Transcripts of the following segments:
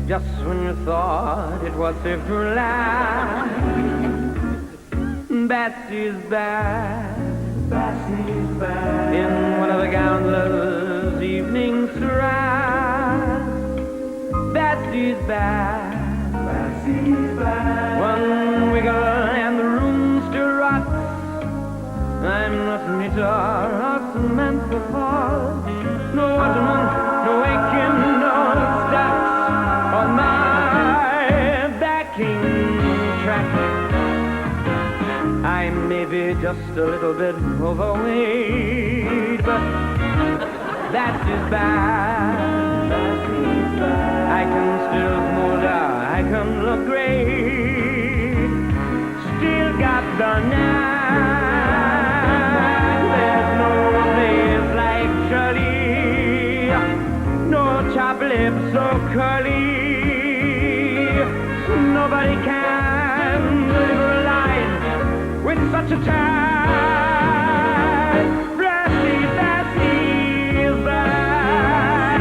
Just when you thought it was safe to laugh, Betsy's back. Betsy's back. In one of the gambler's evening strides. Betsy's back. Betsy's back. One wiggle and the room still rocks. I'm not knit or cement for fall. No ottoman, no aching, no stacks on my backing track. I may be just a little bit overweight, but that is bad. I can still smooth out, I can look great. Still got the knack. There's no face like Shirley, no chop lips so curly. Nobody can deliver a line with such a tag. Brassy, Betsy is back.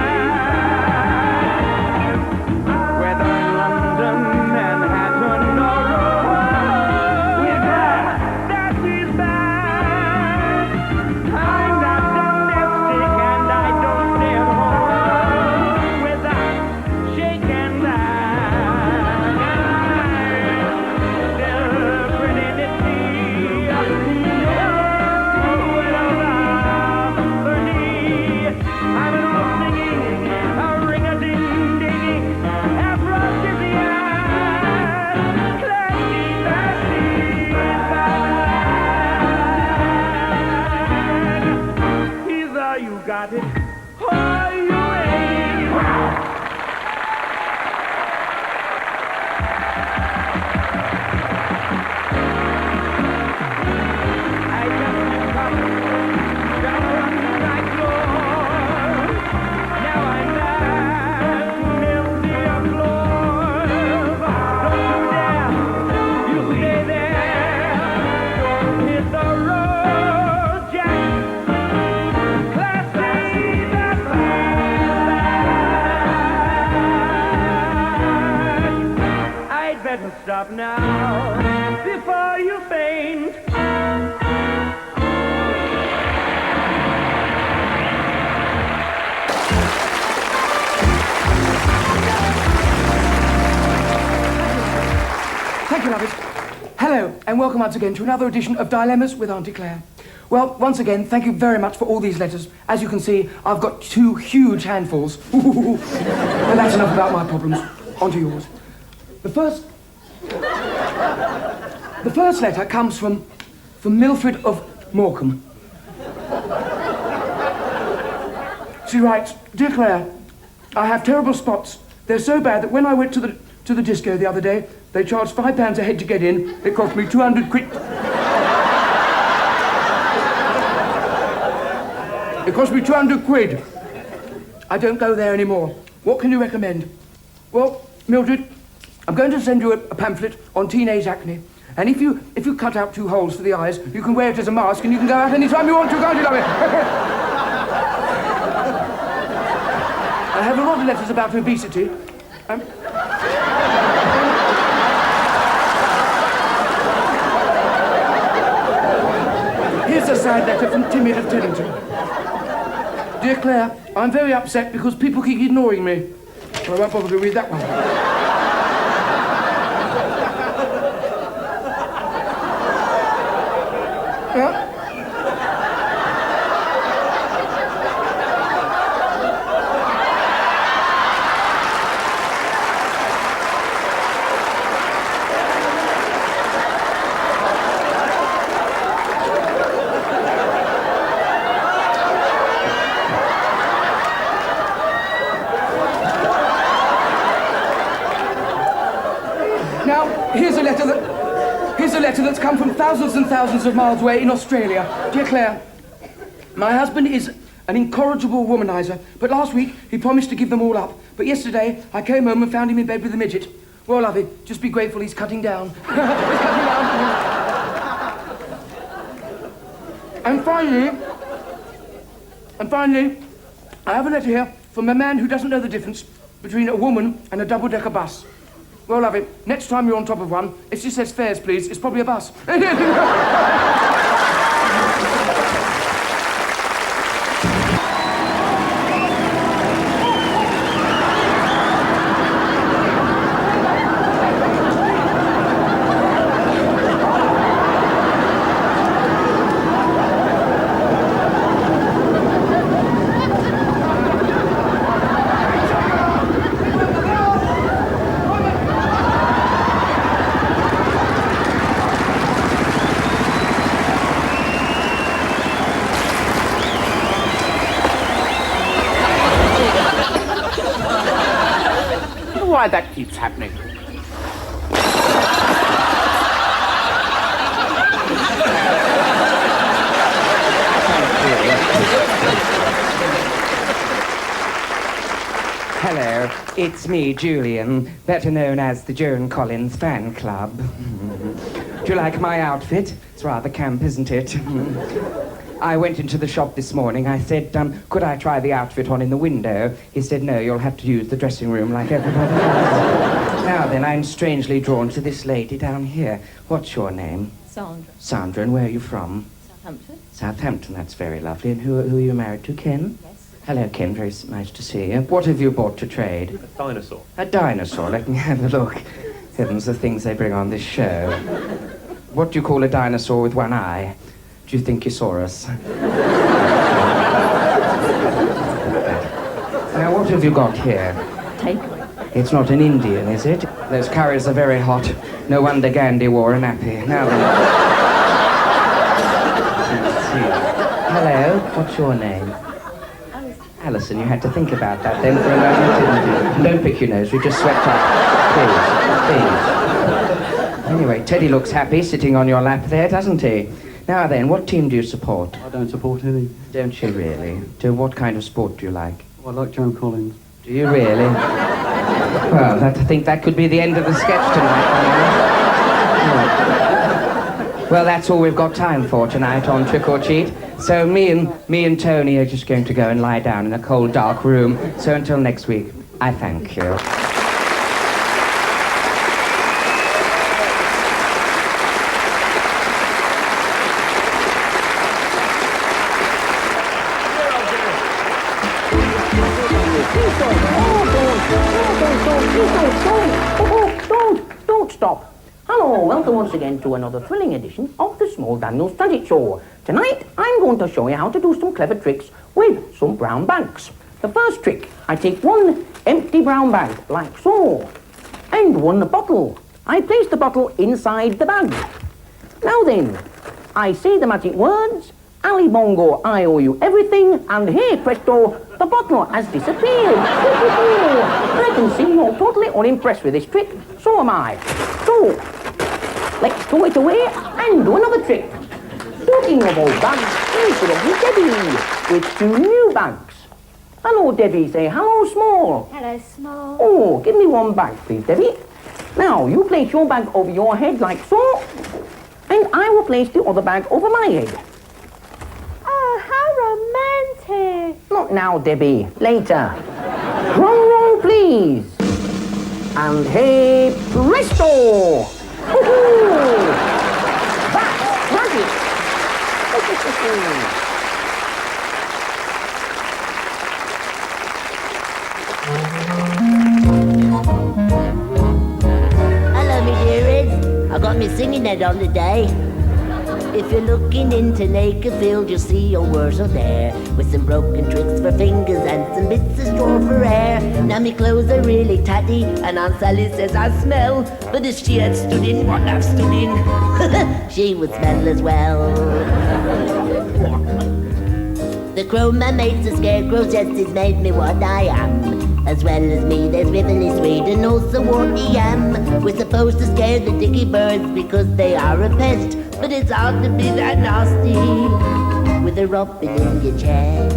Whether in London, Manhattan, or Rome, we're back. Betsy's back. I'm not domestic and I don't stay at home without shaking that. Still pretty nifty. I'm an old singing, a ring-a-ding-ding, aphrodisiac, classy, Betsy back. Either you got it or you ain't. I just come down from my floor. Now I'm back to empty a floor. Don't you dare, you stay there. Don't hit the road, Jack. Classy, that's back. I'd better stop now before you faint. Thank you, lovers. Hello, and welcome once again to another edition of Dilemmas with Auntie Claire. Well, once again, thank you very much for all these letters. As you can see, I've got 2 huge handfuls. Well, that's enough about my problems. On to yours. The first letter comes from Milfred of Morecambe. She writes, "Dear Claire, I have terrible spots. They're so bad that when I went to the disco the other day, they charged £5 a head to get in. It cost me 200 quid. It cost me 200 quid. I don't go there anymore. What can you recommend?" Well, Mildred, I'm going to send you a pamphlet on teenage acne. And if you cut out 2 holes for the eyes, you can wear it as a mask and you can go out any time you want to, can't you, love it? I have a lot of letters about obesity. Here's a side letter from Timmy of Teddington. "Dear Claire, I'm very upset because people keep ignoring me." Well, I won't bother to read that one. Yeah? Now, here's a letter that's come from thousands and thousands of miles away in Australia. "Dear Claire, my husband is an incorrigible womanizer, but last week he promised to give them all up. But yesterday I came home and found him in bed with a midget. Well, lovey, just be grateful he's cutting down." He's cutting down. And finally, I have a letter here from a man who doesn't know the difference between a woman and a double-decker bus. Well, love it. Next time you're on top of one, if she says fares, please, it's probably a bus. Why that keeps happening. Hello, it's me, Julian, better known as the Joan Collins Fan Club. Do you like my outfit? It's rather camp, isn't it? I went into the shop this morning. I said, could I try the outfit on in the window? He said, no, you'll have to use the dressing room like everybody else. Now then, I'm strangely drawn to this lady down here. What's your name? Sandra. Sandra, and where are you from? Southampton. Southampton, that's very lovely. And who are you married to, Ken? Yes. Hello, Ken, very nice to see you. What have you bought to trade? A dinosaur. A dinosaur, let me have a look. Heavens, the things they bring on this show. What do you call a dinosaur with one eye? Do you think you saw us? Now, what have you got here? Takeaway. It's not an Indian, is it? Those curries are very hot. No wonder Gandhi wore a nappy. Now then. Let's see. Hello, what's your name? Alison, you had to think about that then for a moment, didn't you? Don't pick your nose, we just swept up. Please, please. Anyway, Teddy looks happy sitting on your lap there, doesn't he? Now then, what team do you support? I don't support any. Don't you really? What kind of sport do you like? I like Joan Collins. Do you really? Well, I think that could be the end of the sketch tonight. Well, that's all we've got time for tonight on Trick or Cheat. So me and Tony are just going to go and lie down in a cold, dark room. So until next week, I thank you. Don't stop. Hello, welcome once again to another thrilling edition of the Small Daniels Tragic Show. Tonight, I'm going to show you how to do some clever tricks with some brown bags. The first trick, I take one empty brown bag, like so, and one bottle. I place the bottle inside the bag. Now then, I say the magic words, Ali Bongo, I owe you everything, and hey presto, the bottle has disappeared. I can see you're totally unimpressed with this trick. So am I. So, let's throw it away and do another trick. Talking of old bags, here's the lovely Debbie with two new bags. Hello, Debbie. Say hello, Small. Hello, Small. Oh, give me one bag, please, Debbie. Now, you place your bag over your head like so, and I will place the other bag over my head. Oh, how romantic. Not now, Debbie. Later. Drum roll, please. And hey, presto! Woohoo! That's magic! Hello, me dearies. I got me singing head on today. If you're looking into Lakerfield, you'll see your words are there, with some broken tricks for fingers and some bits of straw for hair. Now me clothes are really tatty, and Aunt Sally says I smell, but if she had stood in what I've stood in, she would smell as well. The crow man makes the scarecrow just has made me what I am. As well as me, there's Rivoli Swede and also Warty Yam. We're supposed to scare the dicky birds because they are a pest, but it's hard to be that nasty with a robin in your chest.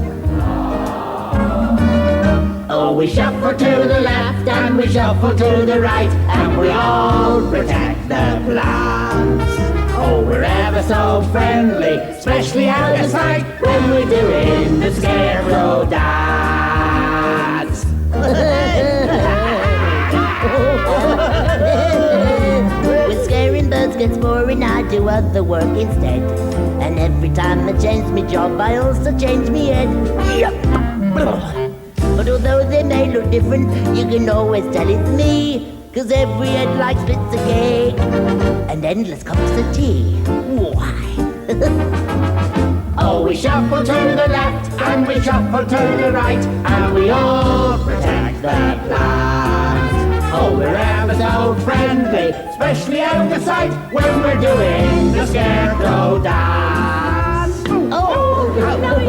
Oh, we shuffle to the left and we shuffle to the right, and we all protect the plants. Oh, we're ever so friendly, especially out of sight when we're doing the scarecrow dance. gets boring, I do other work instead. And every time I change my job, I also change me head. But although they may look different, you can always tell it's me. 'Cause every head likes bits of cake and endless cups of tea. Why? Oh, we shuffle to the left and we shuffle to the right, and we all protect the plant. Oh, we're ever so friendly, especially out of sight when we're doing the scarecrow dance. Oh, no.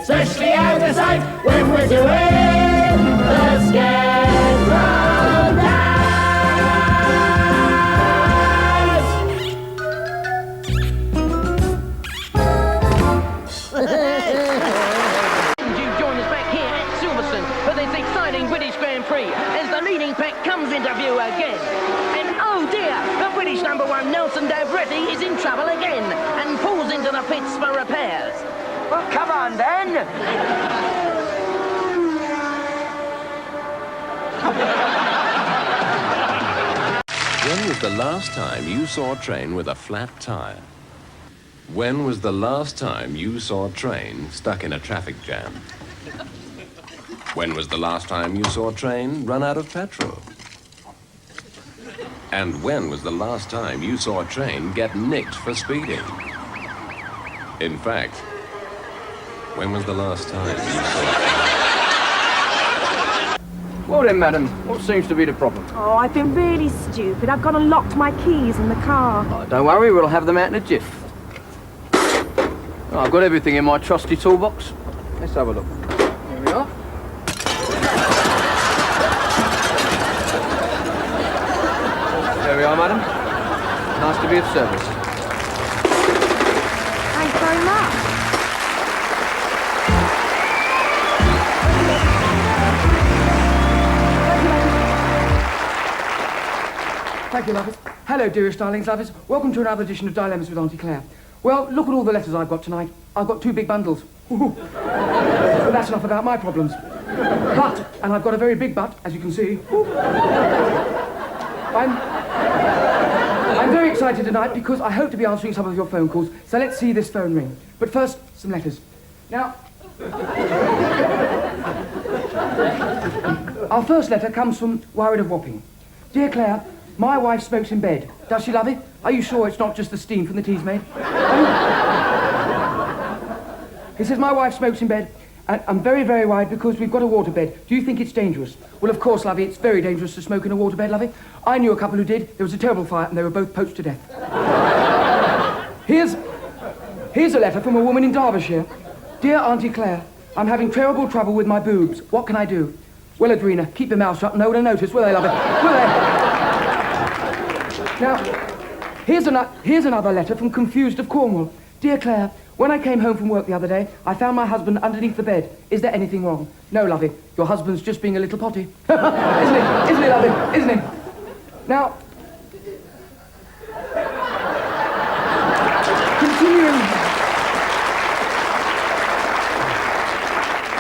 Especially out of sight when we're doing the scarecrow dance. You join us back here at Silverstone for this exciting British Grand Prix as the leading pack comes into view again. And oh dear, the British #1 Nelson Davretti is in trouble again and pulls into the pits for repairs. Well, come on, then. When was the last time you saw a train with a flat tire? When was the last time you saw a train stuck in a traffic jam? When was the last time you saw a train run out of petrol? And when was the last time you saw a train get nicked for speeding? In fact, when was the last time you saw... Well then, madam, what seems to be the problem? Oh, I've been really stupid. I've gone and locked my keys in the car. Oh, don't worry, we'll have them out in a jiff. Oh, I've got everything in my trusty toolbox. Let's have a look. Here we are. There we are, madam. Nice to be of service. Thanks very much. Thank you, lovers. Hello, dearest darlings, lovers. Welcome to another edition of Dilemmas with Auntie Claire. Well, look at all the letters I've got tonight. I've got 2 big bundles. But that's enough about my problems. But, and I've got a very big butt, as you can see. I'm very excited tonight because I hope to be answering some of your phone calls. So let's see this phone ring. But first, some letters. Now, our first letter comes from Worried of Wapping. Dear Claire, my wife smokes in bed. Does she, love it? Are you sure it's not just the steam from the tea's made? He says, my wife smokes in bed, and I'm very, very worried because we've got a waterbed. Do you think it's dangerous? Well, of course, lovey, it's very dangerous to smoke in a waterbed, lovey. I knew a couple who did. There was a terrible fire, and they were both poached to death. Here's a letter from a woman in Derbyshire. Dear Auntie Claire, I'm having terrible trouble with my boobs. What can I do? Well, Adrena, keep your mouth shut and no one will notice, will they, love it? Will they? Now, here's another letter from Confused of Cornwall. Dear Claire, when I came home from work the other day, I found my husband underneath the bed. Is there anything wrong? No, lovey, your husband's just being a little potty. Isn't he? Isn't he, lovey? Isn't he? Now,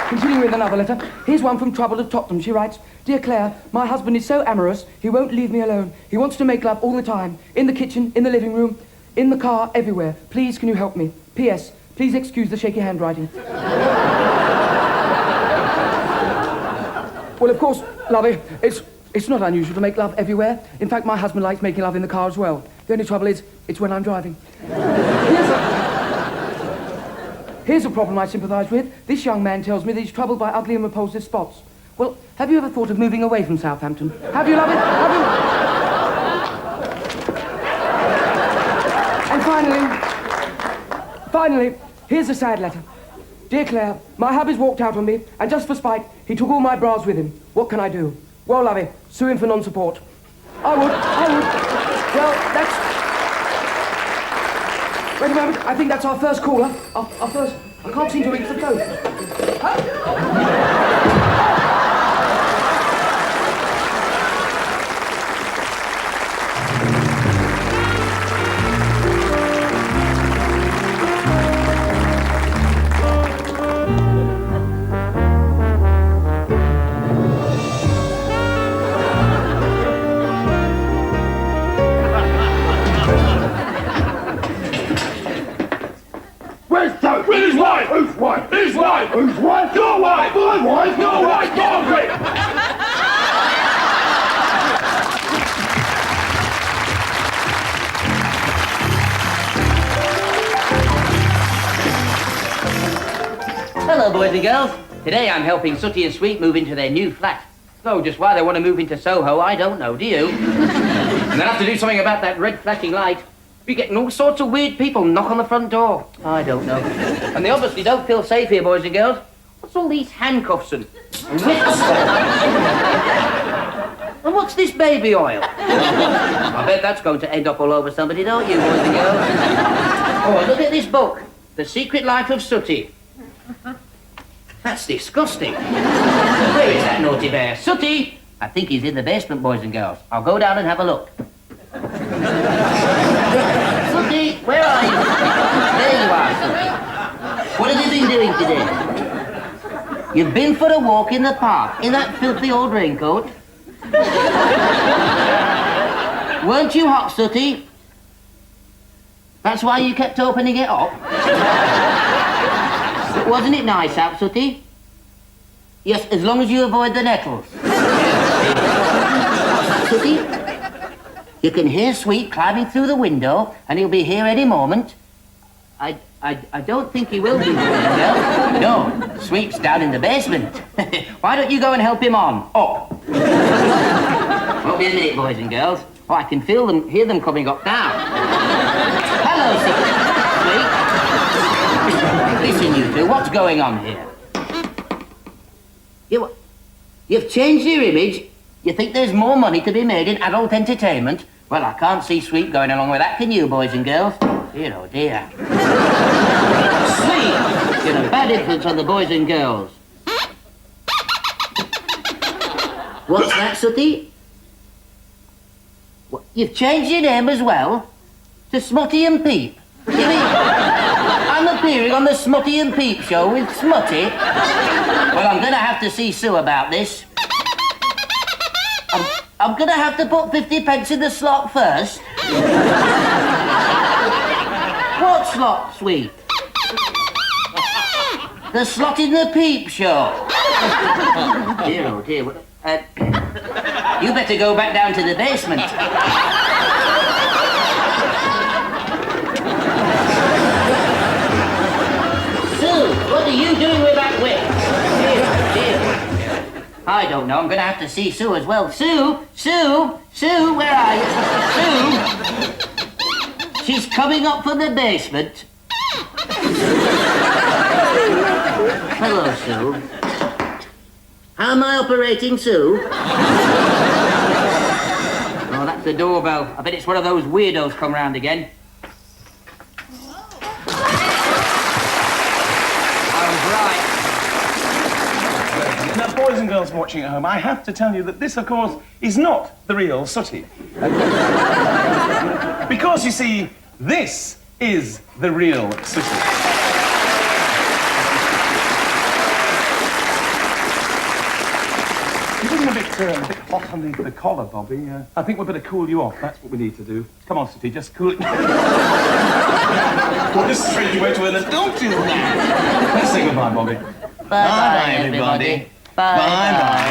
Continuing with another letter, here's one from Trouble of Tottenham. She writes, Dear Claire, my husband is so amorous, he won't leave me alone. He wants to make love all the time, in the kitchen, in the living room, in the car, everywhere. Please, can you help me? P.S. Please excuse the shaky handwriting. Well, of course, lovey, it's not unusual to make love everywhere. In fact, my husband likes making love in the car as well. The only trouble is, it's when I'm driving. Here's a problem I sympathise with. This young man tells me that he's troubled by ugly and repulsive spots. Well, have you ever thought of moving away from Southampton? Have you, lovey? Have you? And finally, here's a sad letter. Dear Claire, my hubby's walked out on me, and just for spite, he took all my bras with him. What can I do? Well, lovey, sue him for non-support. I would. Well, that's... Wait a moment, I think that's our first caller. Our first... I can't seem to reach the phone. His wife! Whose wife? His wife! Whose wife? Your wife! My wife! Your wife! Margaret! Hello, boys and girls. Today I'm helping Sooty and Sweet move into their new flat. Though just why they want to move into Soho, I don't know, do you? And they'll have to do something about that red flashing light. We're getting all sorts of weird people knock on the front door. I don't know. And they obviously don't feel safe here, boys and girls. What's all these handcuffs and whips? And what's this baby oil? I bet that's going to end up all over somebody, don't you, boys and girls? Oh, look at this book. The Secret Life of Sooty. That's disgusting. Where is that naughty bear? Sooty! I think he's in the basement, boys and girls. I'll go down and have a look. Sooty, where are you? There you are, Sooty. What have you been doing today? You've been for a walk in the park in that filthy old raincoat? Weren't you hot, Sooty? That's why you kept opening it up? Wasn't it nice out, Sooty? Yes, as long as you avoid the nettles. Sooty? You can hear Sweet climbing through the window, and he'll be here any moment. I don't think he will be, No, Sweet's down in the basement. Why don't you go and help him on? Up. Won't be a minute, boys and girls. Oh, I can hear them coming up now. Hello, Sweet. Listen, you two, what's going on here? You've changed your image? You think there's more money to be made in adult entertainment? Well, I can't see Sweet going along with that, can you, boys and girls? Dear, oh dear. Sweet, you're a bad influence on the boys and girls. What's that, Sooty? What, you've changed your name as well? To Smutty and Peep? You mean I'm appearing on the Smutty and Peep show with Smutty? Well, I'm going to have to see Sue about this. I'm going to have to put 50 pence in the slot first. What slot, Sweet? The slot in the Peep show. Dear, oh dear. You better go back down to the basement. Sue, what are you doing with that whip? Dear, dear. I don't know. I'm going to have to see Sue as well. Sue, where are you? Sue? She's coming up from the basement. Hello, Sue. How am I operating, Sue? Oh, that's the doorbell. I bet it's one of those weirdos come round again. Now, boys and girls watching at home, I have to tell you that this, of course, is not the real Sooty. Because, you see, this is the real Sooty. You're getting a bit hot underneath the collar, Bobby. I think we'd better cool you off. That's what we need to do. Come on, Sooty, just cool it. Well, this is straight away to an adult, do that. Let's say goodbye, Bobby. Bye-bye, everybody. Bye-bye.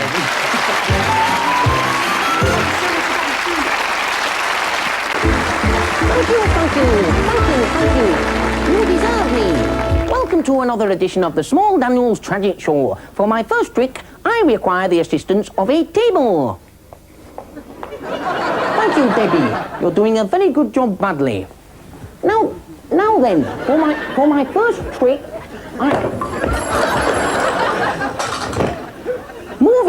Thank you. You deserve me. Welcome to another edition of the Small Daniels Tragic Show. For my first trick, I require the assistance of a table. Thank you, Debbie. You're doing a very good job, badly. Now then, for my first trick,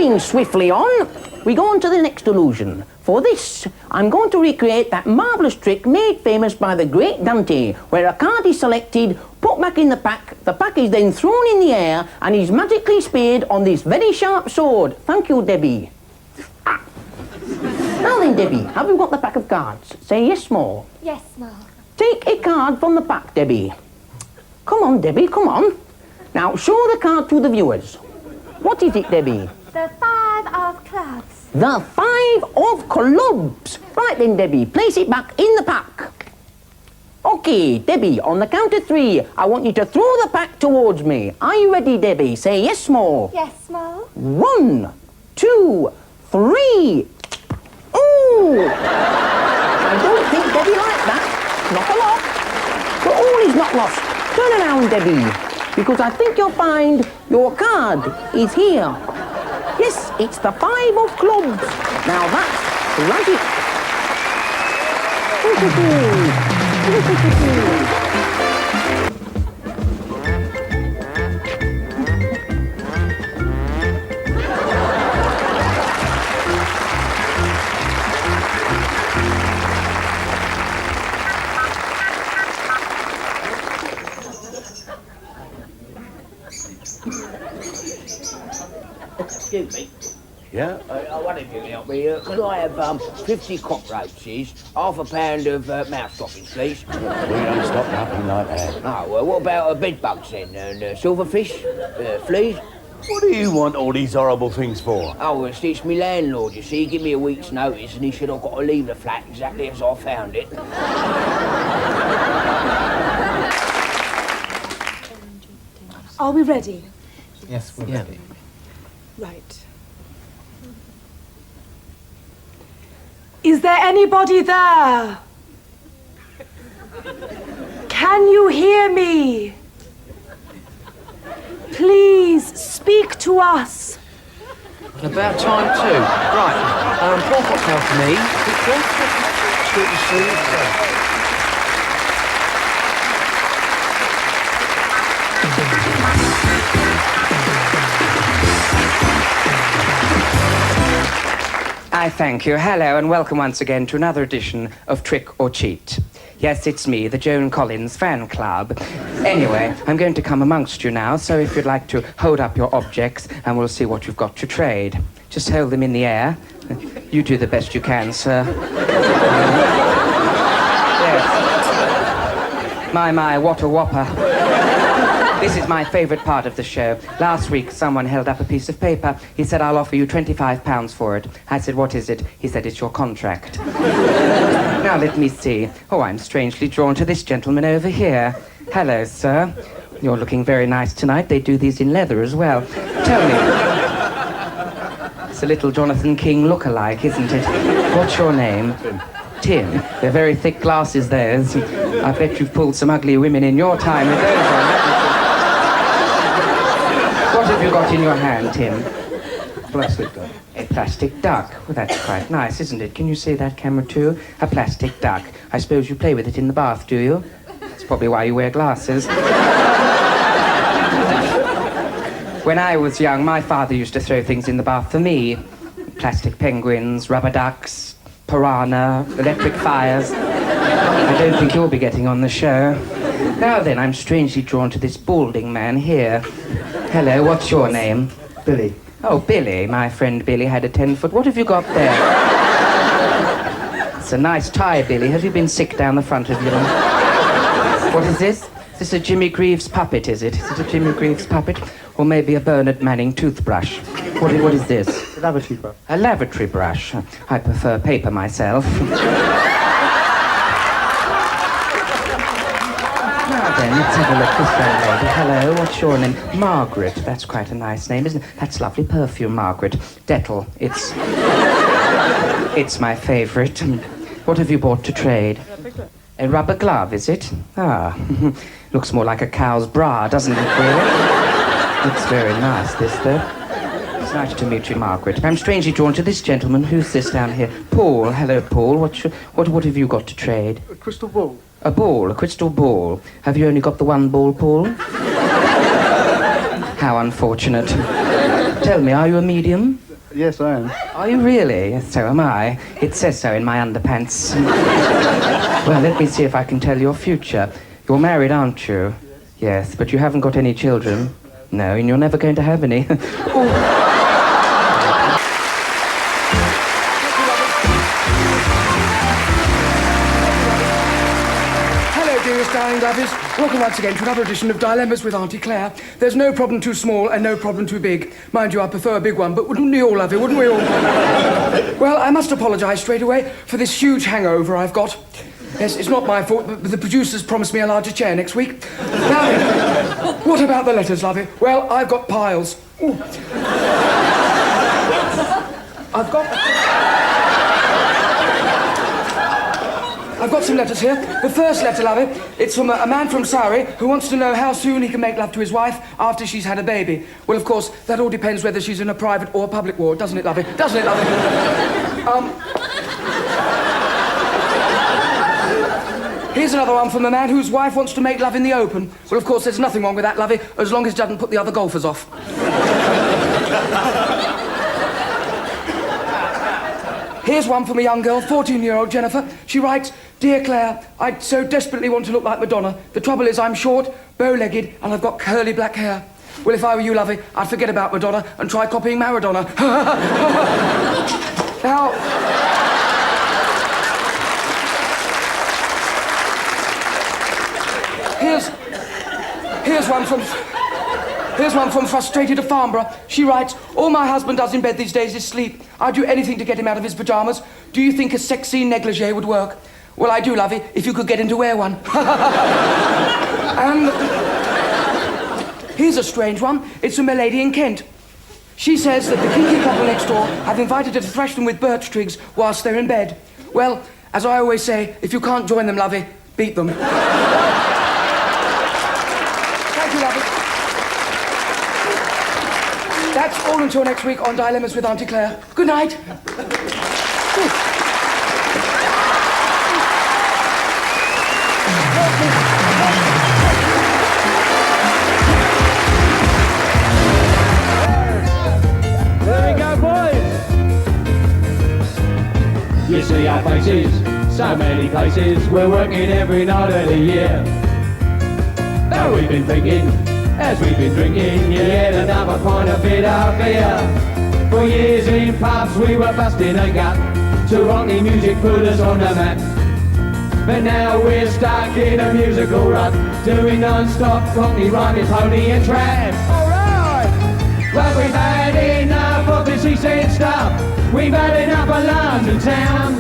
moving swiftly on, we go on to the next illusion. For this, I'm going to recreate that marvellous trick made famous by the great Dante, where a card is selected, put back in the pack is then thrown in the air, and is magically speared on this very sharp sword. Thank you, Debbie. Ah. Now then, Debbie, have you got the pack of cards? Say yes, small. Yes, Ma. Take a card from the pack, Debbie. Come on, Debbie, come on. Now, show the card to the viewers. What is it, Debbie? The 5 of clubs. The 5 of clubs. Right then, Debbie, place it back in the pack. OK, Debbie, on the count of 3, I want you to throw the pack towards me. Are you ready, Debbie? Say yes, small. Yes, Ma. 1, 2, 3. Ooh! I don't think Debbie liked that. Not a lot. But all is not lost. Turn around, Debbie, because I think you'll find your card is here. Yes, it's the 5 of clubs. Now that's magic. Excuse me. Yeah? I wonder if you can help me. Could I have 50 cockroaches, half a pound of mouse droppings, please? We don't stop nothing like that. Oh, well, what about bed bugs then? And silverfish? Fleas? What do you want all these horrible things for? Oh, it's me landlord, you see. He gave me a week's notice and he said I've got to leave the flat exactly as I found it. Are we ready? Yes, we're ready. Right. Is there anybody there? Can you hear me? Please speak to us. About time too. Right. Pour cocktail for me. Good to see you, sir. I thank you. Hello and welcome once again to another edition of Trick or Cheat. Yes, it's me, the Joan Collins fan club. Anyway, I'm going to come amongst you now, so if you'd like to hold up your objects and we'll see what you've got to trade. Just hold them in the air. You do the best you can, sir. Yes. My, what a whopper. This is my favourite part of the show. Last week, someone held up a piece of paper. He said, I'll offer you £25 for it. I said, what is it? He said, it's your contract. Now, let me see. Oh, I'm strangely drawn to this gentleman over here. Hello, sir. You're looking very nice tonight. They do these in leather as well. Tell me. It's a little Jonathan King look-alike, isn't it? What's your name? Tim. They're very thick glasses, those. I bet you've pulled some ugly women in your time with those on. What have you got in your hand, Tim? Plastic duck. A plastic duck. Well, that's quite nice, isn't it? Can you see that camera too? A plastic duck. I suppose you play with it in the bath, do you? That's probably why you wear glasses. When I was young, my father used to throw things in the bath for me. Plastic penguins, rubber ducks, piranha, electric fires. I don't think you'll be getting on the show. Now then, I'm strangely drawn to this balding man here. Hello, what's your name? Billy. Oh, Billy. My friend Billy had a 10-foot. What have you got there? It's a nice tie, Billy. Have you been sick down the front of you? What is this? Is this a Jimmy Greaves puppet, is it? Is it a Jimmy Greaves puppet? Or maybe a Bernard Manning toothbrush? What is this? A lavatory brush. A lavatory brush. I prefer paper myself. Now then, let's have a look. This young lady. Hello, what's your name? Margaret. That's quite a nice name, isn't it? That's lovely perfume, Margaret. Dettol. It's my favourite. What have you bought to trade? A rubber glove, is it? Ah, looks more like a cow's bra, doesn't it, really? Looks very nice, this, though. It's nice to meet you, Margaret. I'm strangely drawn to this gentleman. Who's this down here? Paul. Hello, Paul. What have you got to trade? A crystal ball. A ball, a crystal ball. Have you only got the one ball, Paul? How unfortunate. Tell me, are you a medium? Yes, I am. Are you really? Yes, so am I. It says so in my underpants. Well, let me see if I can tell your future. You're married, aren't you? Yes, but you haven't got any children. No, and you're never going to have any. Darling lovers, welcome once again to another edition of Dilemmas with Auntie Claire. There's no problem too small and no problem too big. Mind you, I prefer a big one, but wouldn't we all love it, wouldn't we all? Well, I must apologise straight away for this huge hangover I've got. Yes, it's not my fault, but the producers promised me a larger chair next week. Now, what about the letters, lovey? Well, I've got piles. Ooh. I've got some letters here. The first letter, lovey, it's from a man from Surrey who wants to know how soon he can make love to his wife after she's had a baby. Well, of course, that all depends whether she's in a private or public ward, doesn't it, lovey? Doesn't it, lovey? Here's another one from a man whose wife wants to make love in the open. Well, of course, there's nothing wrong with that, lovey, as long as it doesn't put the other golfers off. Here's one from a young girl, 14-year-old Jennifer. She writes, "Dear Claire, I so desperately want to look like Madonna. The trouble is I'm short, bow-legged, and I've got curly black hair. Well, if I were you, lovey, I'd forget about Madonna and try copying Maradona." Now... Here's one from Frustrated of Farnborough. She writes, "All my husband does in bed these days is sleep. I'd do anything to get him out of his pyjamas. Do you think a sexy negligee would work?" Well, I do, lovey, if you could get him to wear one. And here's a strange one. It's from a lady in Kent. She says that the kinky couple next door have invited her to thrash them with birch twigs whilst they're in bed. Well, as I always say, if you can't join them, lovey, beat them. Thank you, lovey. That's all until next week on Dilemmas with Auntie Claire. Good night. There we go, boys. You see our faces, so many places. We're working every night of the year. Now we've been thinking, as we've been drinking, yet another pint of bitter beer. For years in pubs we were busting a gut, to rocky music put us on the map. But now we're stuck in a musical rut, doing non-stop cockney rhyming, pony and trap. Alright! Well, we've had enough of this East End stuff. We've had enough of London town.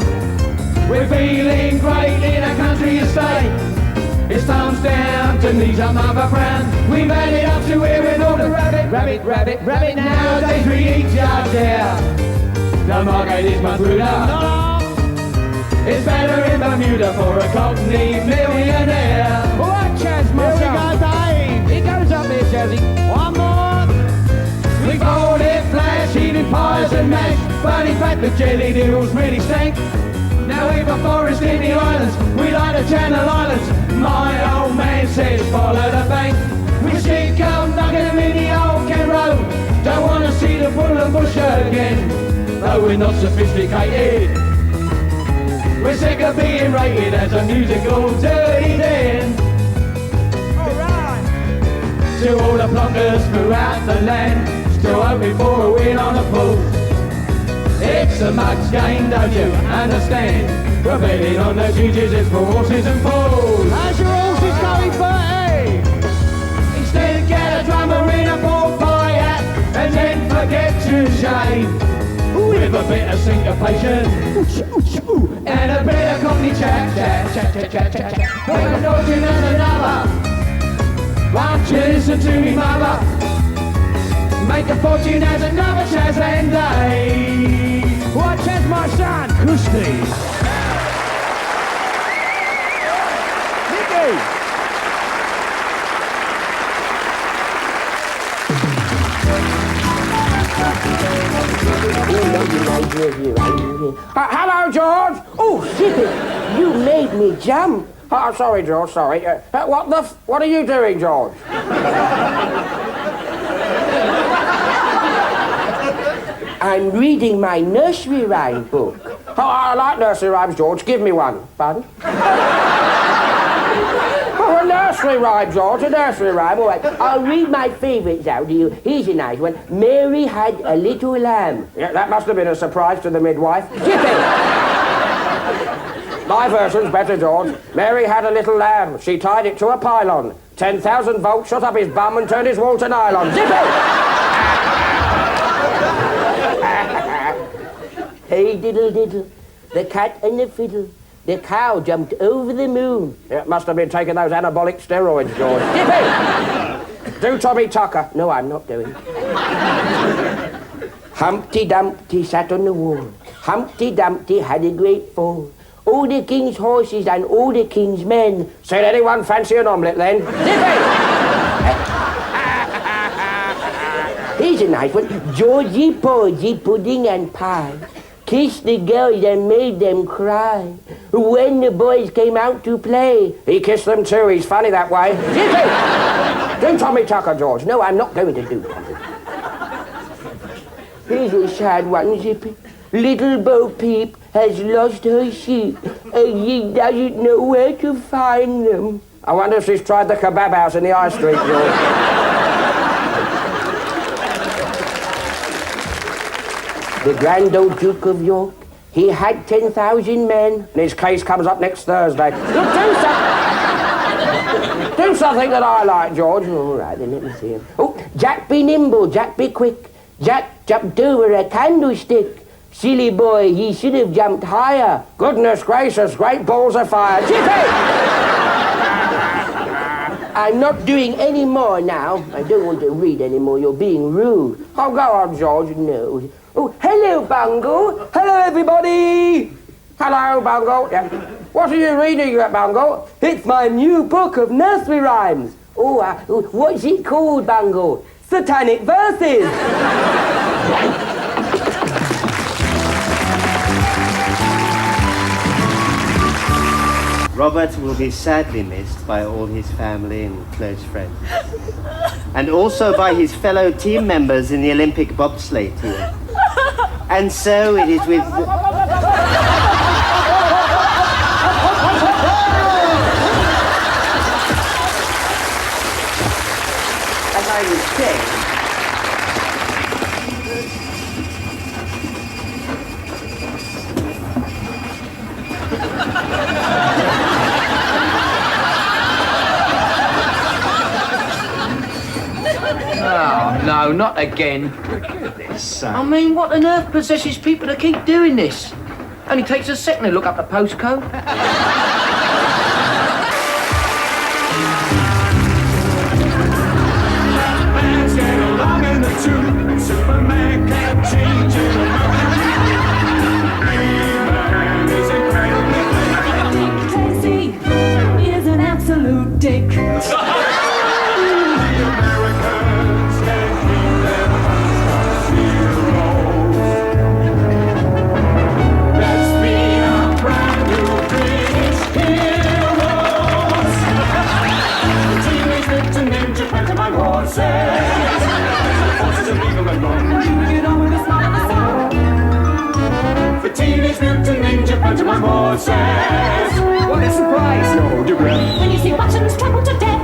We're feeling great in a country estate. It's thumbs down to knees up Mother Brown. We've had it up to here with all the rabbit. Nowadays we eat just there. The market is much ruder. It's better in Bermuda for a cockney millionaire. What chance, my son? Here we go, Dave. He goes up there, Jazzy. One more. We bought it flash, eating pies and mash, but in fact the jelly deals really stank. Now we've a forest in the islands, we like the Channel Islands. My old man says follow the bank. We stick up, knocking them in the old Kent Road. Don't want to see the bull and bush again, though we're not sophisticated. We're sick of being rated as a musical dirty den. Alright! To all the plunkers throughout the land, still hoping for a win on a pool. It's a mug's game, don't you understand? We're betting on the ginges, it's for horses and fools. How's your horses going, Bertie? Instead get a drummer in a pork pie hat, and then forget to shave. With a bit of syncopation, and a bit of cockney chat. When I'm talking as another, won't you listen to me, mother? Make a fortune as another Chaz and Dave. What Chaz, my son? Kusti. Nicky. Hello, George. Oh, shit! You made me jump. Oh, sorry, George. Sorry. What are you doing, George? I'm reading my nursery rhyme book. Oh, I like nursery rhymes, George. Give me one. Pardon? Oh, a nursery rhyme, George, a nursery rhyme. All right, I'll read my favourites out to you. Here's a nice one. Mary had a little lamb. Yeah, that must have been a surprise to the midwife. Jippy! My version's better, George. Mary had a little lamb. She tied it to a pylon. 10,000 volts shot up his bum and turned his wool to nylon. Jippy! Hey, diddle, diddle, the cat and the fiddle. The cow jumped over the moon. It must have been taking those anabolic steroids, George. Jippy! Do Tommy Tucker. No, I'm not doing. Humpty Dumpty sat on the wall. Humpty Dumpty had a great fall. All the king's horses and all the king's men said, anyone fancy an omelette then? Jippy! Here's a nice one. Georgie Porgy, pudding and pie. Kissed the girls and made them cry. When the boys came out to play, he kissed them too. He's funny that way. Jippy! Do Tommy Tucker, George. No, I'm not going to do Tommy. Here's a sad one, Zippy. Little Bo Peep has lost her sheep, and she doesn't know where to find them. I wonder if she's tried the kebab house in the High Street, George. The Grand Old Duke of York, he had 10,000 men, and his case comes up next Thursday. Look, do something that I like, George. All right, then, let me see him. Oh, Jack be nimble, Jack be quick. Jack jumped over a candlestick. Silly boy, he should have jumped higher. Goodness gracious, great balls of fire. Jippy! I'm not doing any more now. I don't want to read any more. You're being rude. Oh, go on, George. No. Oh, hello, Bungle. Hello, everybody. Hello, Bungle. Yeah. What are you reading, Bungle? It's my new book of nursery rhymes. Oh, what's it called, Bungle? Satanic Verses. Robert will be sadly missed by all his family and close friends, and also by his fellow team members in the Olympic bobsleigh team. And so it is with... As I was saying... Oh, no, not again. I mean, what on earth possesses people to keep doing this? Only takes a second to look up the postcode. Man's get along in the tube. Superman can't change it. Man is incredible. Dick Tracy is an absolute dick. The Teenage Mutant Ninja Pantomime Horses. What a surprise! No, do it. When you see buttons trample to death.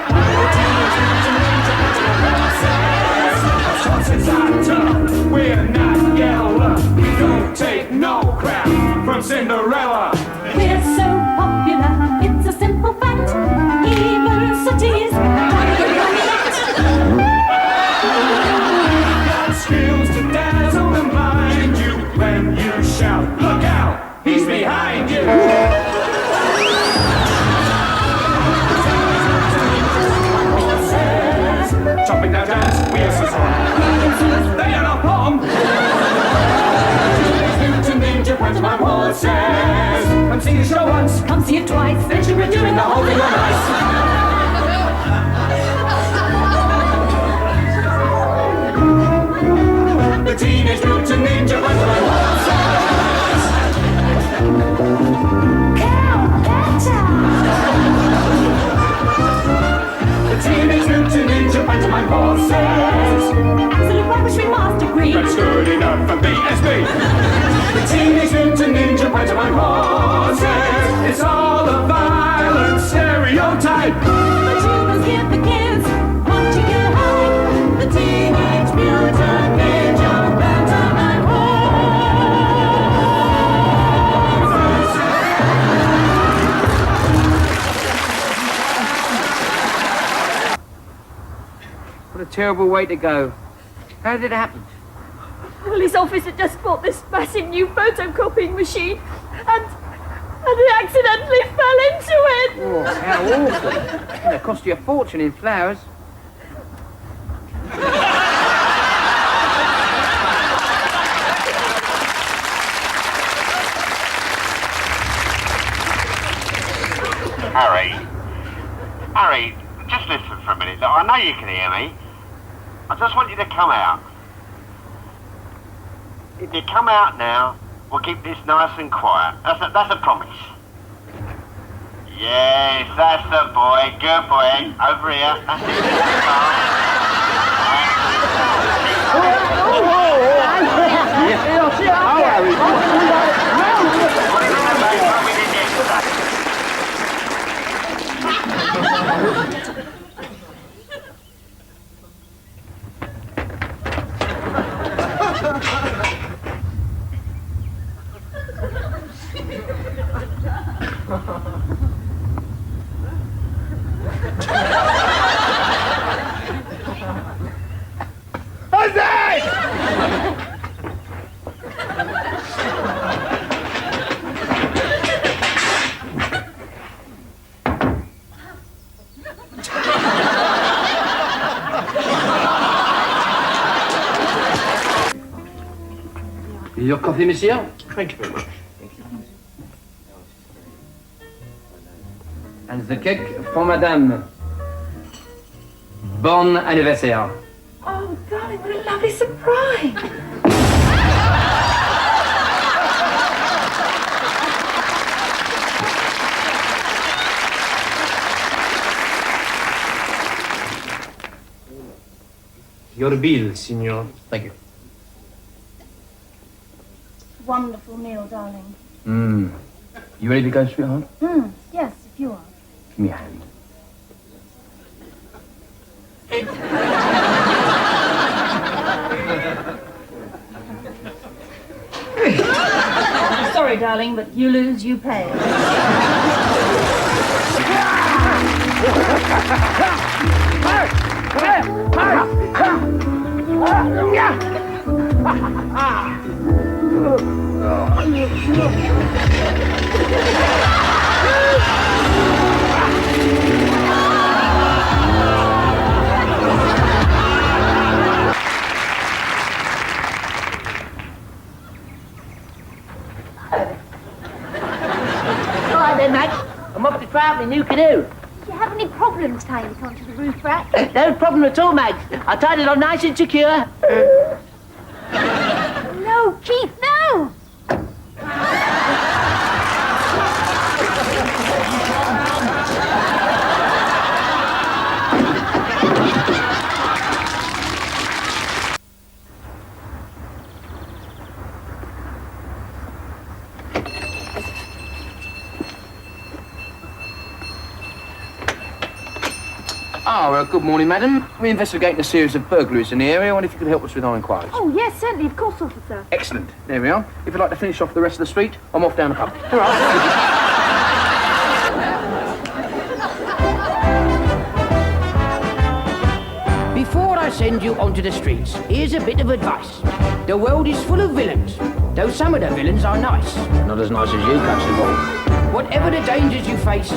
The Teenage Mutant Ninja Pantomime Horses. Horses are tough. We're not yellow. We don't take no crap from Cinderella. We're so popular, it's a simple fact. Even cities trying to run it. Got skills to dazzle and blind you when you shout, look out, he's behind you. Chopping down dance, we are so strong. They are not bomb. Teenage Mutant Ninja Pantomime Horses. Come see the show once, come see it twice, then you'll be doing the whole thing on ice. The Teenage Mutant Ninja Pantomime Horses. The Teenage Mutant Ninja Pantomime Horses. Absolute rubbish, we must agree. for BSB. The Teenage Mutant Ninja Pantomime Horses. It's all a violent stereotype. But you must give the kids what you can hide. The Teenage Mutant Ninja Pantomime What a terrible way to go. How did it happen? Well, his office had just bought this massive new photocopying machine, and he accidentally fell into it. Oh, how awful. It cost you a fortune in flowers. Harry, just listen for a minute. Look, I know you can hear me. I just want you to come out. If you come out now, we'll keep this nice and quiet. That's a promise. Yes, that's the boy. Good boy. Over here. That's it. Your coffee, monsieur? Thank you very much. And the cake for madame. Bon anniversaire. Oh, darling, what a lovely surprise. Your bill, signor. Thank you. Wonderful meal, darling. You ready to go, sweetheart? Yes, if you are. Give me a hand. Sorry, darling, but you lose, you pay. Right then, mate. I'm off to try out my new canoe. Do you have any problems tying it onto the roof rack? No problem at all, mate. I tied it on nice and secure. No, Keith, no! Oh, well, good morning, madam. We're investigating a series of burglaries in the area. I wonder if you could help us with our inquiries. Oh, yes, certainly, of course, officer. Excellent. There we are. If you'd like to finish off the rest of the street, I'm off down the pub. All right. Before I send you onto the streets, here's a bit of advice. The world is full of villains, though some of the villains are nice. Not as nice as you, Constable. Whatever the dangers you face,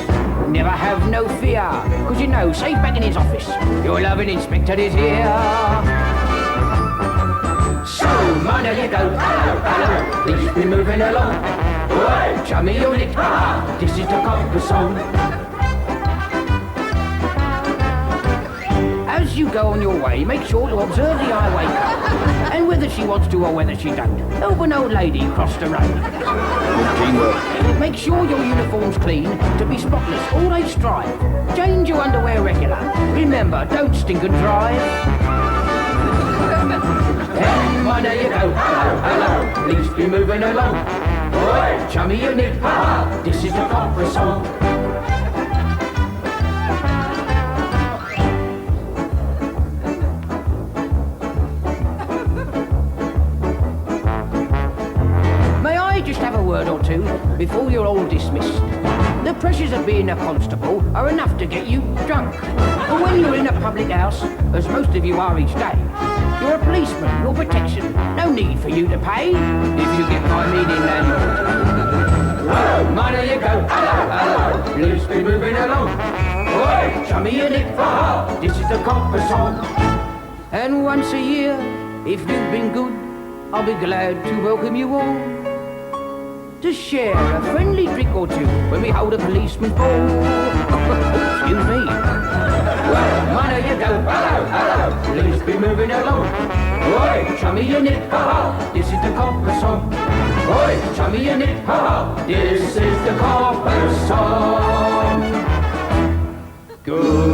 never have no fear. Because you know, safe back in his office, your loving inspector is here. So, mind how you go, hello, hello, please be moving along. Whoa, show me your lick, this is the compass song. As you go on your way, make sure to observe the highway code, and whether she wants to or whether she don't. Help an old lady cross the road. Make sure your uniform's clean to be spotless. Always strive. Change your underwear regular. Remember, don't stink and drive. And mind how you go. Hello, hello, please be moving along. Oi, chummy and Nick, ha, this is the copper song. May I just have a word or two before you're all dismissed? The pressures of being a constable are enough to get you drunk. And when you're in a public house, as most of you are each day, you're a policeman, your protection, no need for you to pay. If you get my meaning, then... Whoa, mind how you go, hello, hello, please be moving along. Oi, chummy and Nick, ha, this is the copper song. And once a year, if you've been good, I'll be glad to welcome you all to share a friendly drink or two when we hold a policeman's ball. Excuse me. Well, mind how you go, hello, hello, please be moving along. Oi, chummy and Nick, ha, this is the copper song. Oi, chummy and Nick, ha, this is the copper song. Good